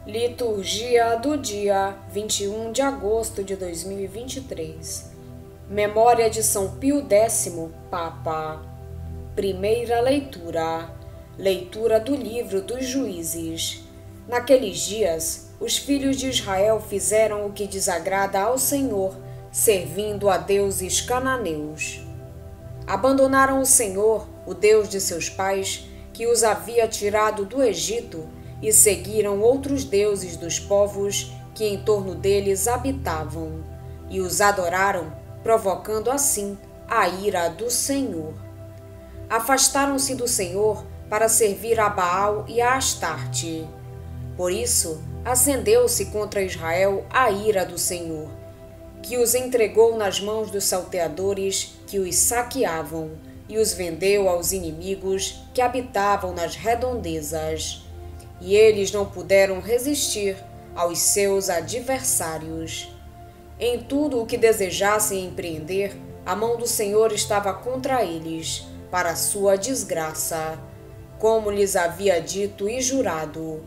Liturgia do dia 21 de agosto de 2023. Memória de São Pio X, Papa. Primeira leitura. Leitura do livro dos Juízes. Naqueles dias, os filhos de Israel fizeram o que desagrada ao Senhor, servindo a deuses cananeus. Abandonaram o Senhor, o Deus de seus pais, que os havia tirado do Egito, e seguiram outros deuses dos povos que em torno deles habitavam, e os adoraram, provocando assim a ira do Senhor. Afastaram-se do Senhor para servir a Baal e a Astarte. Por isso, acendeu-se contra Israel a ira do Senhor, que os entregou nas mãos dos salteadores que os saqueavam, e os vendeu aos inimigos que habitavam nas redondezas. E eles não puderam resistir aos seus adversários. Em tudo o que desejassem empreender, a mão do Senhor estava contra eles, para a sua desgraça, como lhes havia dito e jurado.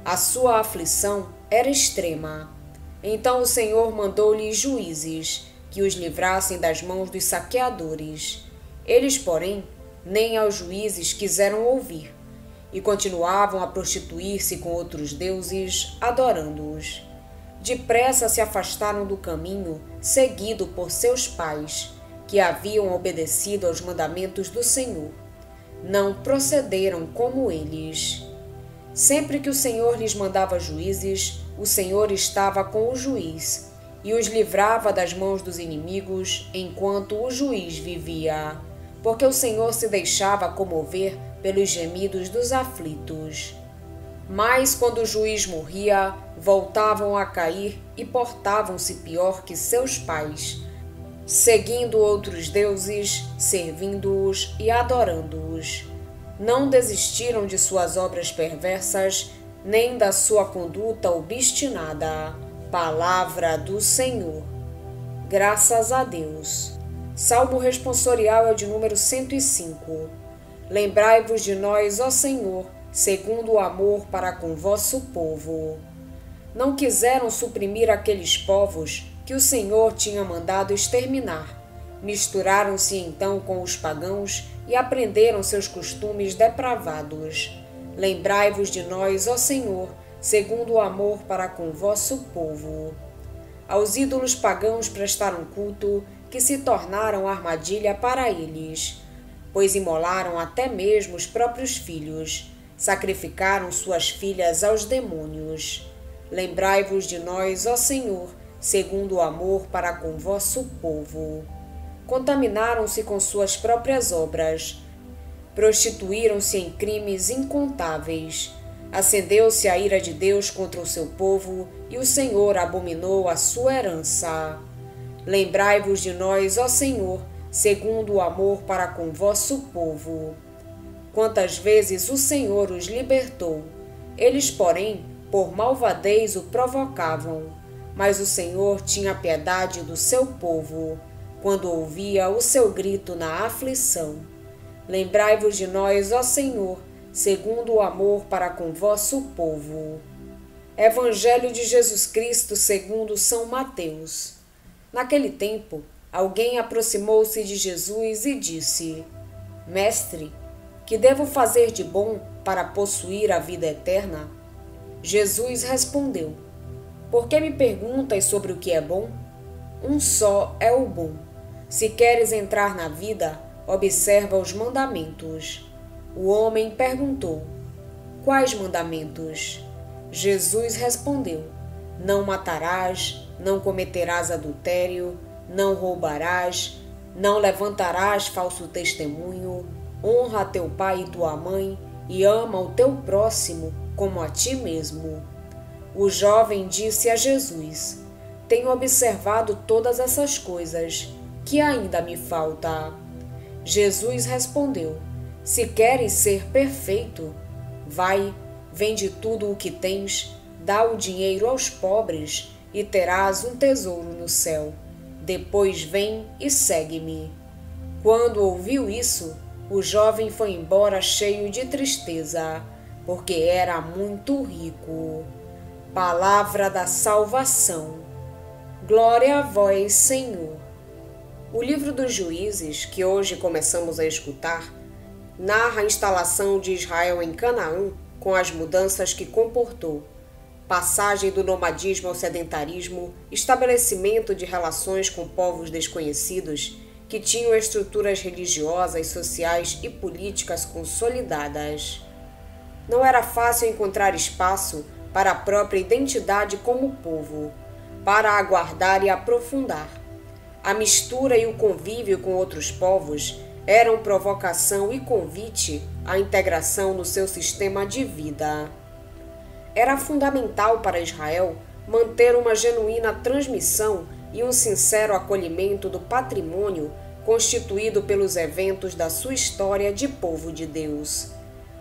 A sua aflição era extrema. Então o Senhor mandou-lhes juízes, que os livrassem das mãos dos saqueadores. Eles, porém, nem aos juízes quiseram ouvir, e continuavam a prostituir-se com outros deuses, adorando-os. Depressa se afastaram do caminho seguido por seus pais, que haviam obedecido aos mandamentos do Senhor. Não procederam como eles. Sempre que o Senhor lhes mandava juízes, o Senhor estava com o juiz, e os livrava das mãos dos inimigos enquanto o juiz vivia, porque o Senhor se deixava comover pelos gemidos dos aflitos. Mas quando o juiz morria, voltavam a cair e portavam-se pior que seus pais, seguindo outros deuses, servindo-os e adorando-os. Não desistiram de suas obras perversas, nem da sua conduta obstinada. Palavra do Senhor. Graças a Deus. Salmo responsorial é o de número 105. Lembrai-vos de nós, ó Senhor, segundo o amor para com vosso povo. Não quiseram suprimir aqueles povos que o Senhor tinha mandado exterminar. Misturaram-se então com os pagãos e aprenderam seus costumes depravados. Lembrai-vos de nós, ó Senhor, segundo o amor para com vosso povo. Aos ídolos pagãos prestaram culto, que se tornaram armadilha para eles, pois imolaram até mesmo os próprios filhos, sacrificaram suas filhas aos demônios. Lembrai-vos de nós, ó Senhor, segundo o amor para com vosso povo. Contaminaram-se com suas próprias obras, prostituíram-se em crimes incontáveis. Acendeu-se a ira de Deus contra o seu povo, e o Senhor abominou a sua herança. Lembrai-vos de nós, ó Senhor, segundo o amor para com vosso povo. Quantas vezes o Senhor os libertou, eles, porém, por malvadez o provocavam. Mas o Senhor tinha piedade do seu povo, quando ouvia o seu grito na aflição. Lembrai-vos de nós, ó Senhor, segundo o amor para com vosso povo. Evangelho de Jesus Cristo segundo São Mateus. Naquele tempo, alguém aproximou-se de Jesus e disse: Mestre, que devo fazer de bom para possuir a vida eterna? Jesus respondeu: Por que me perguntas sobre o que é bom? Um só é o bom. Se queres entrar na vida, observa os mandamentos. O homem perguntou: Quais mandamentos? Jesus respondeu: Não matarás, não cometerás adultério, não roubarás, não levantarás falso testemunho, honra teu pai e tua mãe e ama o teu próximo como a ti mesmo. O jovem disse a Jesus: Tenho observado todas essas coisas, que ainda me falta? Jesus respondeu: Se queres ser perfeito, vai, vende tudo o que tens, dá o dinheiro aos pobres e terás um tesouro no céu. Depois vem e segue-me. Quando ouviu isso, o jovem foi embora cheio de tristeza, porque era muito rico. Palavra da salvação. Glória a vós, Senhor. O livro dos Juízes, que hoje começamos a escutar, narra a instalação de Israel em Canaã com as mudanças que comportou. Passagem do nomadismo ao sedentarismo, estabelecimento de relações com povos desconhecidos que tinham estruturas religiosas, sociais e políticas consolidadas. Não era fácil encontrar espaço para a própria identidade como povo, para aguardar e aprofundar. A mistura e o convívio com outros povos eram provocação e convite à integração no seu sistema de vida. Era fundamental para Israel manter uma genuína transmissão e um sincero acolhimento do patrimônio constituído pelos eventos da sua história de povo de Deus.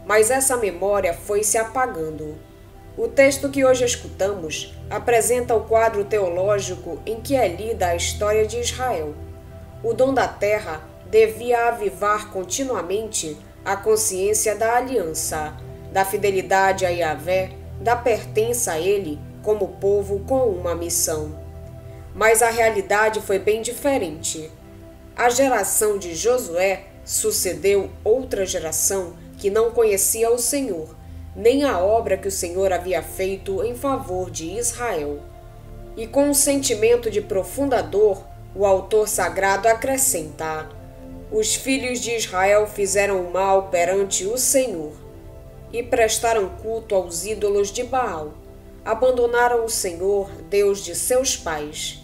Mas essa memória foi se apagando. O texto que hoje escutamos apresenta o quadro teológico em que é lida a história de Israel. O dom da terra devia avivar continuamente a consciência da aliança, da fidelidade a Yahvé, da pertença a ele como povo com uma missão. Mas a realidade foi bem diferente. A geração de Josué sucedeu outra geração que não conhecia o Senhor, nem a obra que o Senhor havia feito em favor de Israel. E com um sentimento de profunda dor, o autor sagrado acrescenta: os filhos de Israel fizeram o mal perante o Senhor e prestaram culto aos ídolos de Baal. Abandonaram o Senhor, Deus de seus pais.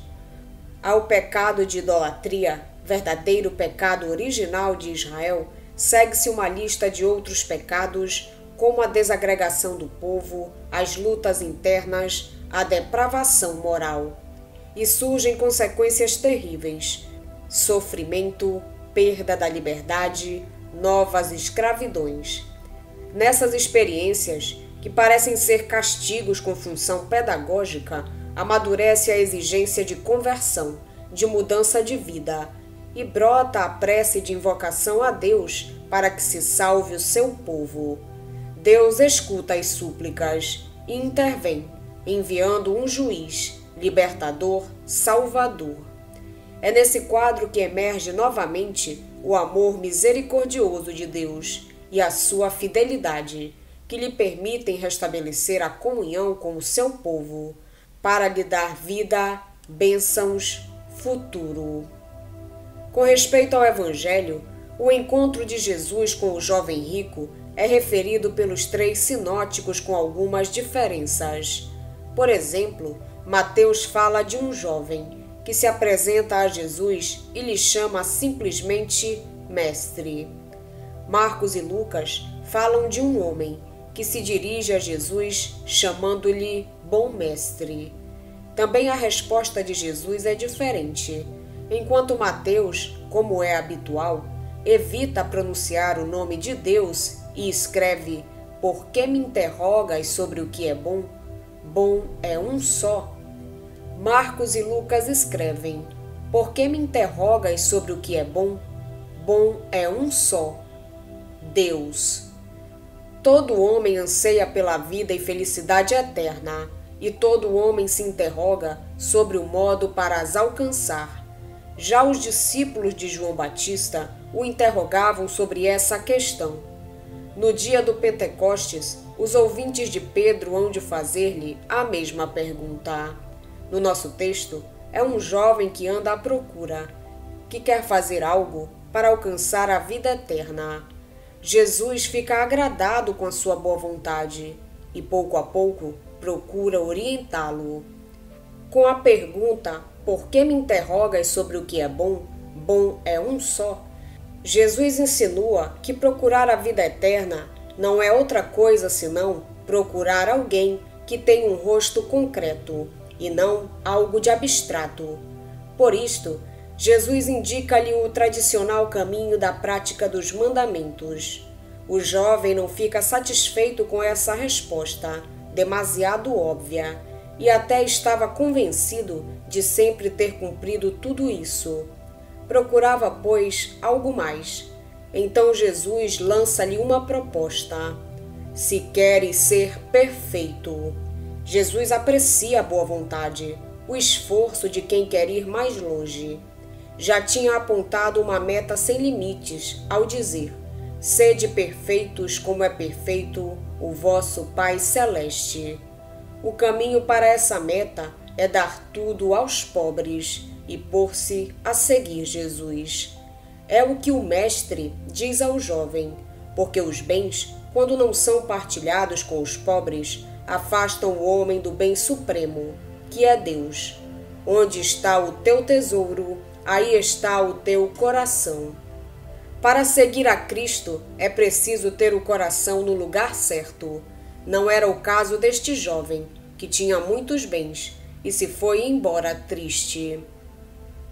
Ao pecado de idolatria, verdadeiro pecado original de Israel, segue-se uma lista de outros pecados, como a desagregação do povo, as lutas internas, a depravação moral. E surgem consequências terríveis: sofrimento, perda da liberdade, novas escravidões. Nessas experiências, que parecem ser castigos com função pedagógica, amadurece a exigência de conversão, de mudança de vida, e brota a prece de invocação a Deus para que se salve o seu povo. Deus escuta as súplicas e intervém, enviando um juiz, libertador, salvador. É nesse quadro que emerge novamente o amor misericordioso de Deus e a sua fidelidade, que lhe permitem restabelecer a comunhão com o seu povo, para lhe dar vida, bênçãos, futuro. Com respeito ao Evangelho, o encontro de Jesus com o jovem rico é referido pelos três sinóticos com algumas diferenças. Por exemplo, Mateus fala de um jovem que se apresenta a Jesus e lhe chama simplesmente Mestre. Marcos e Lucas falam de um homem que se dirige a Jesus chamando-lhe Bom Mestre. Também a resposta de Jesus é diferente. Enquanto Mateus, como é habitual, evita pronunciar o nome de Deus e escreve: por que me interrogas sobre o que é bom? Bom é um só. Marcos e Lucas escrevem: por que me interrogas sobre o que é bom? Bom é um só, Deus. Todo homem anseia pela vida e felicidade eterna, e todo homem se interroga sobre o modo para as alcançar. Já os discípulos de João Batista o interrogavam sobre essa questão. No dia do Pentecostes, os ouvintes de Pedro hão de fazer-lhe a mesma pergunta. No nosso texto, é um jovem que anda à procura, que quer fazer algo para alcançar a vida eterna. Jesus fica agradado com a sua boa vontade e, pouco a pouco, procura orientá-lo. Com a pergunta: por que me interrogas sobre o que é bom? Bom é um só. Jesus insinua que procurar a vida eterna não é outra coisa senão procurar alguém que tem um rosto concreto e não algo de abstrato. Por isto, Jesus indica-lhe o tradicional caminho da prática dos mandamentos. O jovem não fica satisfeito com essa resposta, demasiado óbvia, e até estava convencido de sempre ter cumprido tudo isso. Procurava, pois, algo mais. Então Jesus lança-lhe uma proposta: se queres ser perfeito, Jesus aprecia a boa vontade, o esforço de quem quer ir mais longe. Já tinha apontado uma meta sem limites ao dizer: sede perfeitos como é perfeito o vosso Pai Celeste. O caminho para essa meta é dar tudo aos pobres e pôr-se a seguir Jesus. É o que o Mestre diz ao jovem, porque os bens, quando não são partilhados com os pobres, afastam o homem do bem supremo, que é Deus. Onde está o teu tesouro, aí está o teu coração. Para seguir a Cristo, é preciso ter o coração no lugar certo. Não era o caso deste jovem, que tinha muitos bens e se foi embora triste.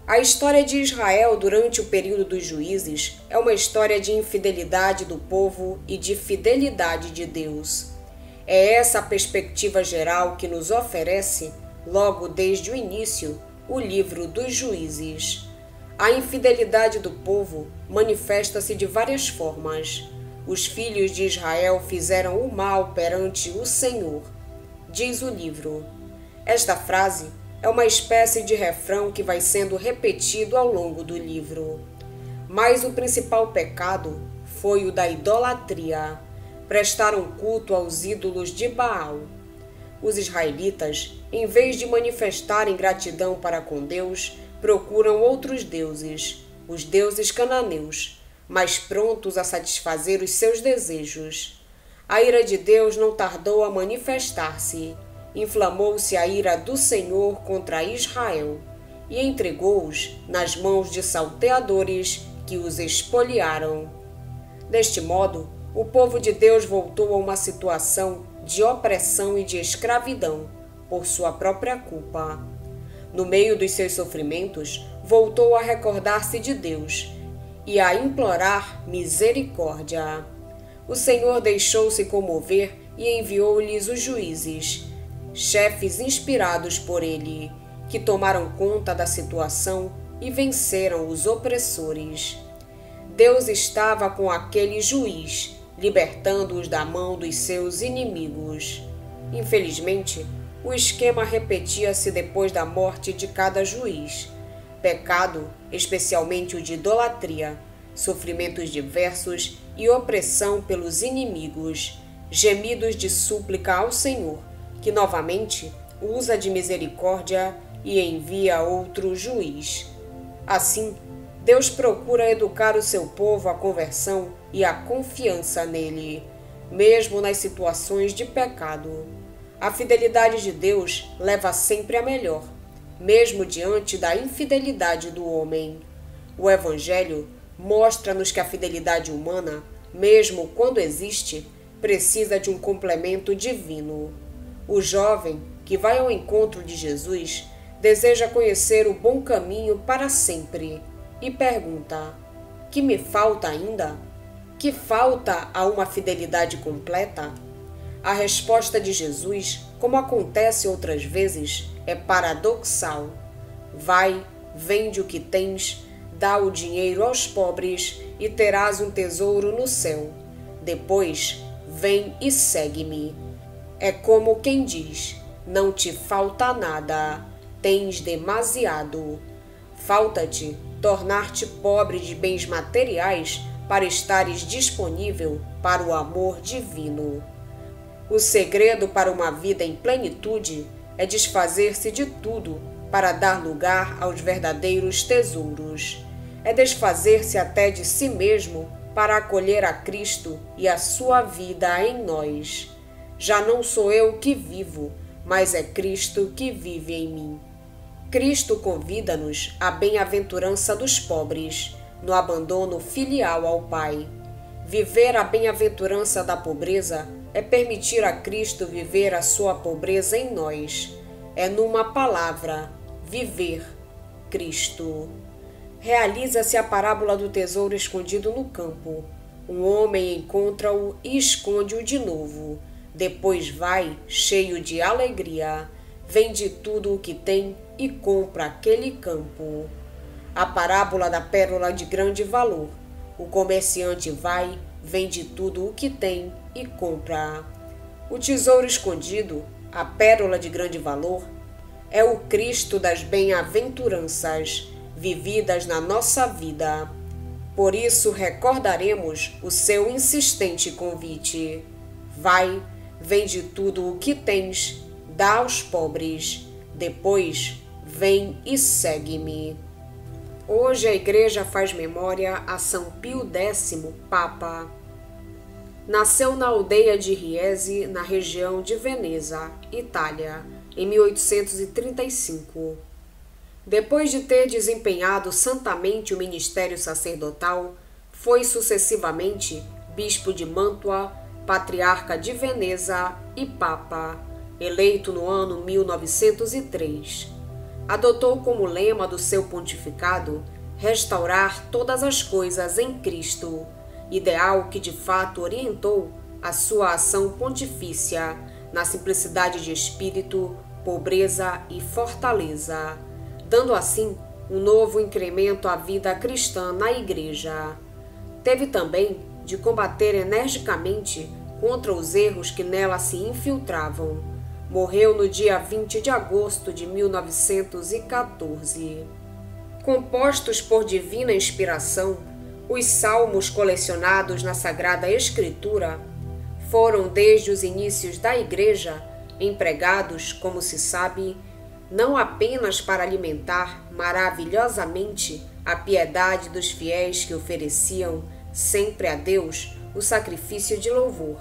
A história de Israel durante o período dos juízes é uma história de infidelidade do povo e de fidelidade de Deus. É essa a perspectiva geral que nos oferece, logo desde o início, o livro dos Juízes. A infidelidade do povo manifesta-se de várias formas. Os filhos de Israel fizeram o mal perante o Senhor, diz o livro. Esta frase é uma espécie de refrão que vai sendo repetido ao longo do livro. Mas o principal pecado foi o da idolatria. Prestaram culto aos ídolos de Baal. Os israelitas, em vez de manifestarem gratidão para com Deus, procuram outros deuses, os deuses cananeus, mais prontos a satisfazer os seus desejos. A ira de Deus não tardou a manifestar-se. Inflamou-se a ira do Senhor contra Israel e entregou-os nas mãos de salteadores que os espoliaram. Deste modo, o povo de Deus voltou a uma situação de opressão e de escravidão por sua própria culpa. No meio dos seus sofrimentos, voltou a recordar-se de Deus e a implorar misericórdia. O Senhor deixou-se comover e enviou-lhes os juízes, chefes inspirados por ele, que tomaram conta da situação e venceram os opressores. Deus estava com aquele juiz, libertando-os da mão dos seus inimigos. Infelizmente, o esquema repetia-se depois da morte de cada juiz. Pecado, especialmente o de idolatria, sofrimentos diversos e opressão pelos inimigos, gemidos de súplica ao Senhor, que novamente usa de misericórdia e envia outro juiz. Assim, Deus procura educar o seu povo à conversão e à confiança nele, mesmo nas situações de pecado. A fidelidade de Deus leva sempre a melhor, mesmo diante da infidelidade do homem. O Evangelho mostra-nos que a fidelidade humana, mesmo quando existe, precisa de um complemento divino. O jovem que vai ao encontro de Jesus deseja conhecer o bom caminho para sempre e pergunta: que me falta ainda? Que falta a uma fidelidade completa? A resposta de Jesus, como acontece outras vezes, é paradoxal. Vai, vende o que tens, dá o dinheiro aos pobres e terás um tesouro no céu. Depois, vem e segue-me. É como quem diz: não te falta nada, tens demasiado. Falta-te tornar-te pobre de bens materiais para estares disponível para o amor divino. O segredo para uma vida em plenitude é desfazer-se de tudo para dar lugar aos verdadeiros tesouros. É desfazer-se até de si mesmo para acolher a Cristo e a sua vida em nós. Já não sou eu que vivo, mas é Cristo que vive em mim. Cristo convida-nos à bem-aventurança dos pobres, no abandono filial ao Pai. Viver a bem-aventurança da pobreza é permitir a Cristo viver a sua pobreza em nós. É, numa palavra, viver Cristo. Realiza-se a parábola do tesouro escondido no campo. Um homem encontra-o e esconde-o de novo. Depois vai, cheio de alegria, vende tudo o que tem e compra aquele campo. A parábola da pérola de grande valor. O comerciante vai, vende tudo o que tem e compra. O tesouro escondido, a pérola de grande valor, é o Cristo das bem-aventuranças vividas na nossa vida. Por isso recordaremos o seu insistente convite. Vai, vende tudo o que tens, dá aos pobres, depois vem e segue-me. Hoje a Igreja faz memória a São Pio X, Papa. Nasceu na aldeia de Riese, na região de Veneza, Itália, em 1835. Depois de ter desempenhado santamente o ministério sacerdotal, foi sucessivamente bispo de Mantua, patriarca de Veneza e papa, eleito no ano 1903. Adotou como lema do seu pontificado restaurar todas as coisas em Cristo, ideal que de fato orientou a sua ação pontifícia na simplicidade de espírito, pobreza e fortaleza, dando assim um novo incremento à vida cristã na Igreja. Teve também de combater energicamente contra os erros que nela se infiltravam. Morreu no dia 20 de agosto de 1914. Compostos por divina inspiração, os salmos colecionados na Sagrada Escritura foram, desde os inícios da Igreja, empregados, como se sabe, não apenas para alimentar maravilhosamente a piedade dos fiéis que ofereciam sempre a Deus o sacrifício de louvor,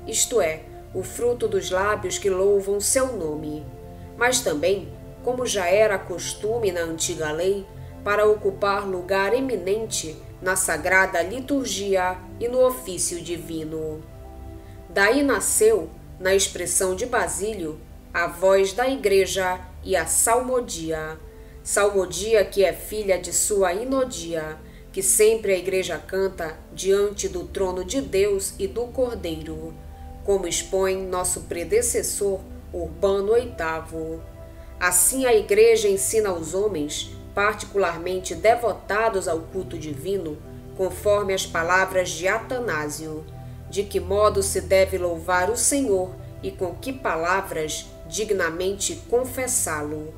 isto é, o fruto dos lábios que louvam seu nome, mas também, como já era costume na antiga lei, para ocupar lugar eminente na sagrada liturgia e no ofício divino. Daí nasceu, na expressão de Basílio, a voz da Igreja e a salmodia. Salmodia que é filha de sua inodia, que sempre a Igreja canta diante do trono de Deus e do Cordeiro, como expõe nosso predecessor Urbano VIII. Assim a Igreja ensina aos homens, particularmente devotados ao culto divino, conforme as palavras de Atanásio, de que modo se deve louvar o Senhor e com que palavras dignamente confessá-lo.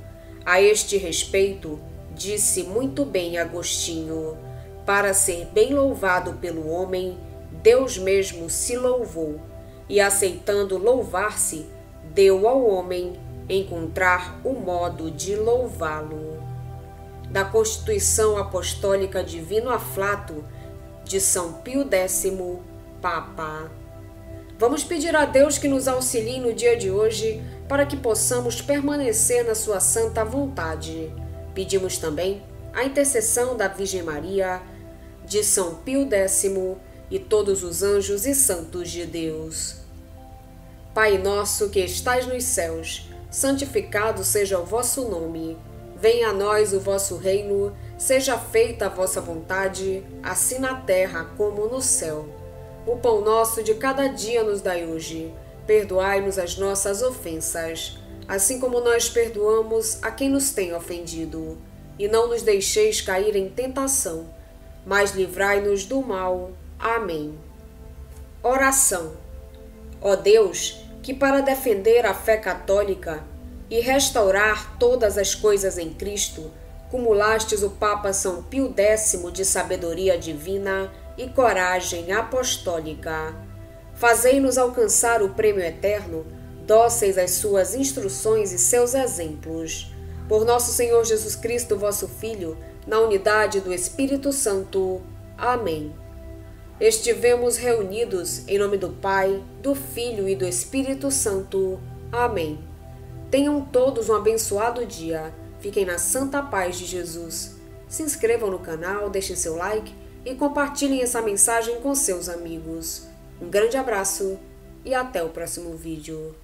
A este respeito, disse muito bem Agostinho: para ser bem louvado pelo homem, Deus mesmo se louvou, e aceitando louvar-se, deu ao homem encontrar o modo de louvá-lo. Da Constituição Apostólica Divino Aflato de São Pio X, Papa. Vamos pedir a Deus que nos auxilie no dia de hoje para que possamos permanecer na sua santa vontade. Pedimos também a intercessão da Virgem Maria, de São Pio X e todos os anjos e santos de Deus. Pai nosso que estais nos céus, santificado seja o vosso nome. Venha a nós o vosso reino, seja feita a vossa vontade, assim na terra como no céu. O pão nosso de cada dia nos dai hoje. Perdoai-nos as nossas ofensas, assim como nós perdoamos a quem nos tem ofendido. E não nos deixeis cair em tentação, mas livrai-nos do mal. Amém. Oração. Ó Deus, que para defender a fé católica e restaurar todas as coisas em Cristo, cumulastes o Papa São Pio X de sabedoria divina e coragem apostólica. Fazei-nos alcançar o prêmio eterno, dóceis às suas instruções e seus exemplos. Por nosso Senhor Jesus Cristo, vosso Filho, na unidade do Espírito Santo. Amém. Estivemos reunidos em nome do Pai, do Filho e do Espírito Santo. Amém. Tenham todos um abençoado dia. Fiquem na santa paz de Jesus. Se inscrevam no canal, deixem seu like e compartilhem essa mensagem com seus amigos. Um grande abraço e até o próximo vídeo.